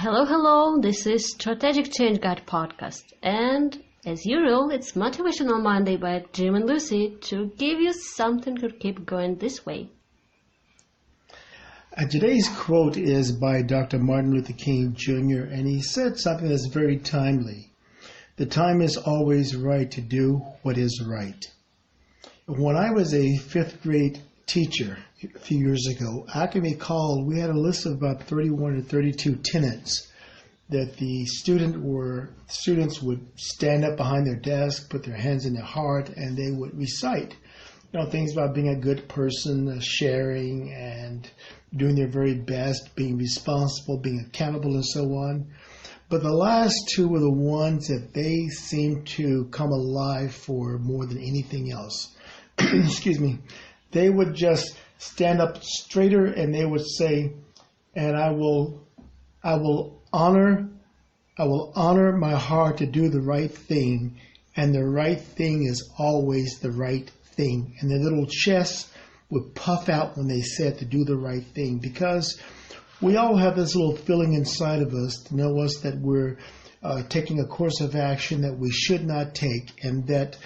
Hello, hello. This is Strategic Change Guide podcast. And as usual, it's Motivational Monday by Jim and Lucy to give you something to keep going this way. Today's quote is by Dr. Martin Luther King Jr., and he said something that's very timely. The time is always right to do what is right. When I was a fifth grade teacher a few years ago, I can recall we had a list of about 31 or 32 tenets that the students would stand up behind their desk, put their hands in their heart, and they would recite. Things about being a good person, sharing, and doing their very best, being responsible, being accountable, and so on. But the last two were the ones that they seemed to come alive for more than anything else. Excuse me. They would just stand up straighter and they would say, and I will honor my heart to do the right thing, and the right thing is always the right thing. And their little chests would puff out when they said to do the right thing, because we all have this little feeling inside of us to know us that we're taking a course of action that we should not take, and that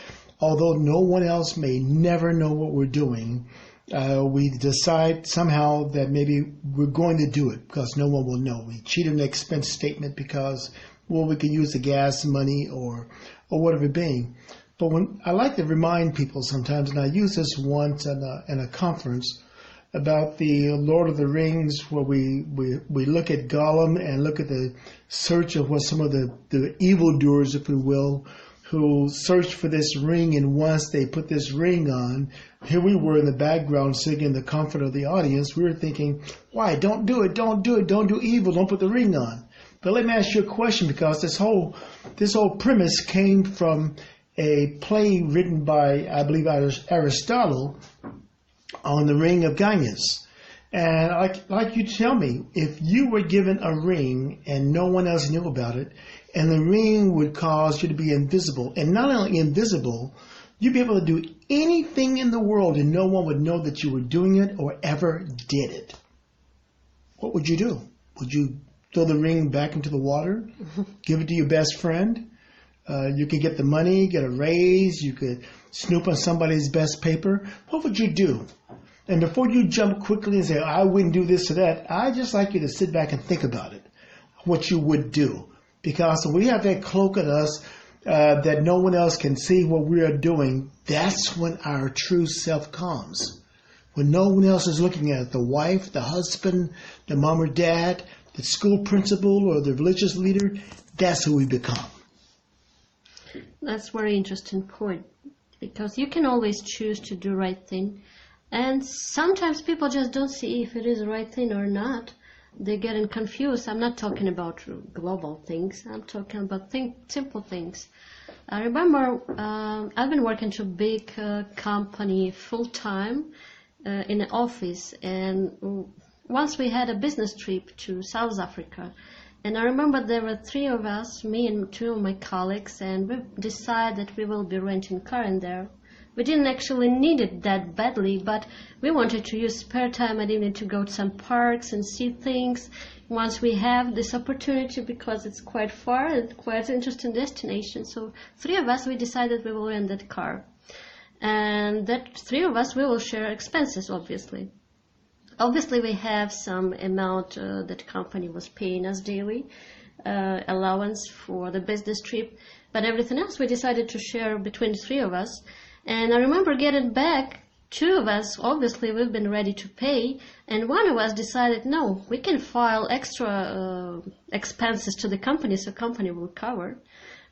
although no one else may never know what we're doing, we decide somehow that maybe we're going to do it because no one will know. We cheat an expense statement because, we could use the gas money or whatever it being. But I like to remind people sometimes, and I used this once in a conference about the Lord of the Rings, where we look at Gollum and look at the search of what some of the evildoers, if we will, who searched for this ring, and once they put this ring on, here we were in the background sitting in the comfort of the audience. We were thinking, why? Don't do it, don't do it, don't do evil, don't put the ring on. But let me ask you a question, because this whole premise came from a play written by, I believe, Aristotle on the ring of Gaius. And I'd like you to tell me, if you were given a ring and no one else knew about it, and the ring would cause you to be invisible, and not only invisible, you'd be able to do anything in the world and no one would know that you were doing it or ever did it, what would you do? Would you throw the ring back into the water, give it to your best friend? You could get the money, get a raise, you could snoop on somebody's best paper. What would you do? And before you jump quickly and say, I wouldn't do this or that, I'd just like you to sit back and think about it, what you would do. Because we have that cloak at us that no one else can see what we are doing. That's when our true self comes. When no one else is looking at it, the wife, the husband, the mom or dad, the school principal or the religious leader, that's who we become. That's a very interesting point, because you can always choose to do the right thing. And sometimes people just don't see if it is the right thing or not. They're getting confused. I'm not talking about global things. I'm talking about simple things. I remember I've been working to a big company full-time in an office. And once we had a business trip to South Africa. And I remember there were three of us, me and two of my colleagues, and we decided that we will be renting a car in there. We didn't actually need it that badly, but we wanted to use spare time and even to go to some parks and see things once we have this opportunity, because it's quite far and quite an interesting destination. So three of us, we decided we will rent that car. And that three of us, we will share expenses, obviously. Obviously, we have some amount that company was paying us daily, allowance for the business trip, but everything else we decided to share between the three of us. And I remember getting back, two of us, obviously we've been ready to pay, and one of us decided, no, we can file extra expenses to the company, so company will cover.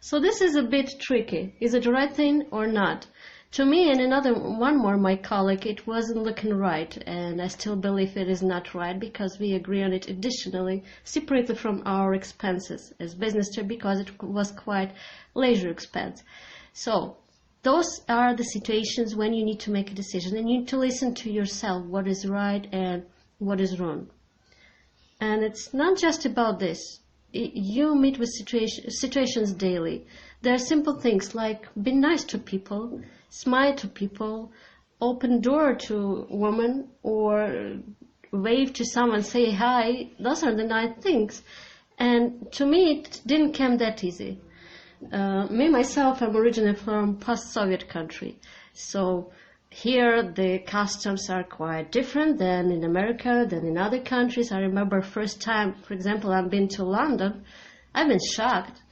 So this is a bit tricky. Is it the right thing or not? To me and one more, my colleague, it wasn't looking right, and I still believe it is not right, because we agree on it additionally, separately from our expenses as business trip, because it was quite leisure expense. So those are the situations when you need to make a decision, and you need to listen to yourself, what is right and what is wrong. And it's not just about this. You meet with situations daily. There are simple things like be nice to people, smile to people, open door to a woman, or wave to someone, say hi. Those are the nice things. And to me, it didn't come that easy. Me, myself, I'm originally from post-Soviet country. So here the customs are quite different than in America, than in other countries. I remember first time, for example, I've been to London. I've been shocked.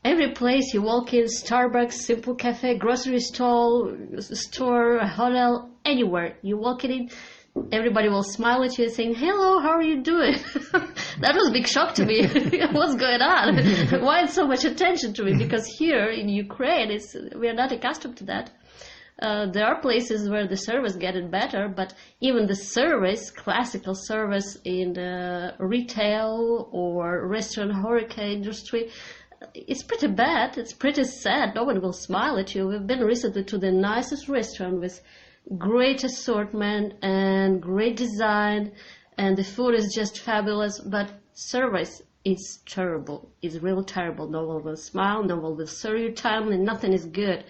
Every place you walk in, Starbucks, Simple Cafe, grocery store, hotel, anywhere you walk in, everybody will smile at you saying, "Hello, how are you doing?" That was a big shock to me. What's going on? Why so much attention to me? Because here in Ukraine, we are not accustomed to that. There are places where the service getting better, but even the service, classical service in the retail or restaurant HoReCa industry, it's pretty bad. It's pretty sad. No one will smile at you. We've been recently to the nicest restaurant with great assortment and great design, and the food is just fabulous, but service is terrible. It's really terrible. No one will smile. No one will serve you timely. Nothing is good.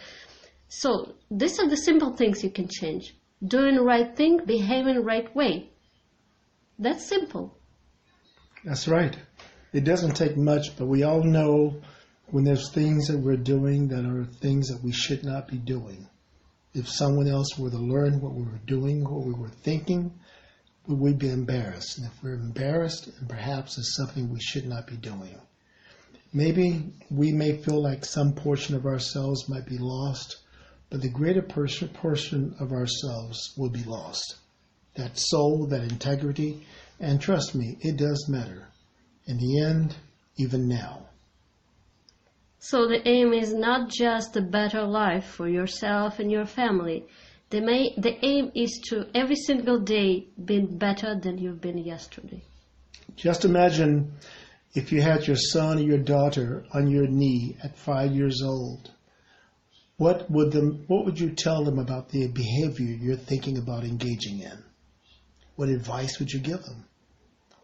So these are the simple things you can change. Doing the right thing, behaving the right way. That's simple. That's right. It doesn't take much, but we all know when there's things that we're doing that are things that we should not be doing. If someone else were to learn what we were doing, what we were thinking, we'd be embarrassed. And if we're embarrassed, and perhaps it's something we should not be doing. Maybe we may feel like some portion of ourselves might be lost, but the greater portion of ourselves will be lost. That soul, that integrity, and trust me, it does matter. In the end, even now. So the aim is not just a better life for yourself and your family. The aim is to every single day be better than you've been yesterday. Just imagine if you had your son or your daughter on your knee at 5 years old. What would you tell them about the behavior you're thinking about engaging in? What advice would you give them?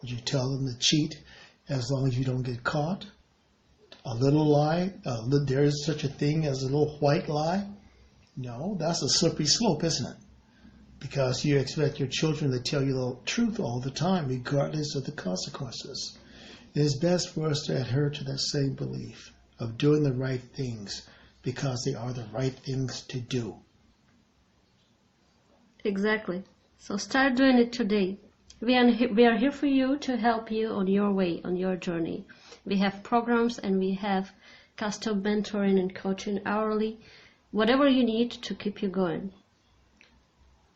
Would you tell them to cheat as long as you don't get caught? A little lie? There is such a thing as a little white lie? No, that's a slippery slope, isn't it? Because you expect your children to tell you the truth all the time, regardless of the consequences. It is best for us to adhere to that same belief of doing the right things because they are the right things to do. Exactly. So start doing it today. We are here for you to help you on your way, on your journey. We have programs and we have custom mentoring and coaching hourly, whatever you need to keep you going.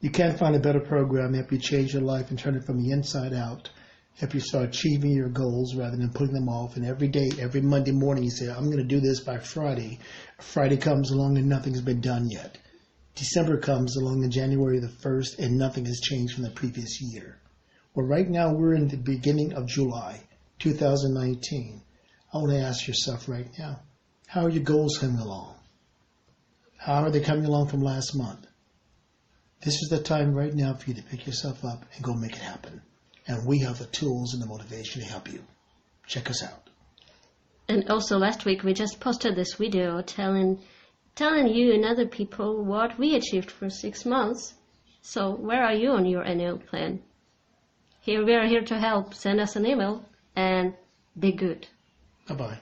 You can't find a better program to help you change your life and turn it from the inside out. Help you start achieving your goals rather than putting them off. And every day, every Monday morning, you say, I'm going to do this by Friday. Friday comes along and nothing's been done yet. December comes along on January the 1st and nothing has changed from the previous year. Well, right now we're in the beginning of July 2019. I want to ask yourself right now, how are your goals coming along? How are they coming along from last month? This is the time right now for you to pick yourself up and go make it happen. And we have the tools and the motivation to help you. Check us out. And also last week we just posted this video telling you and other people what we achieved for 6 months. So where are you on your annual plan? We are here to help. Send us an email and be good. Bye-bye.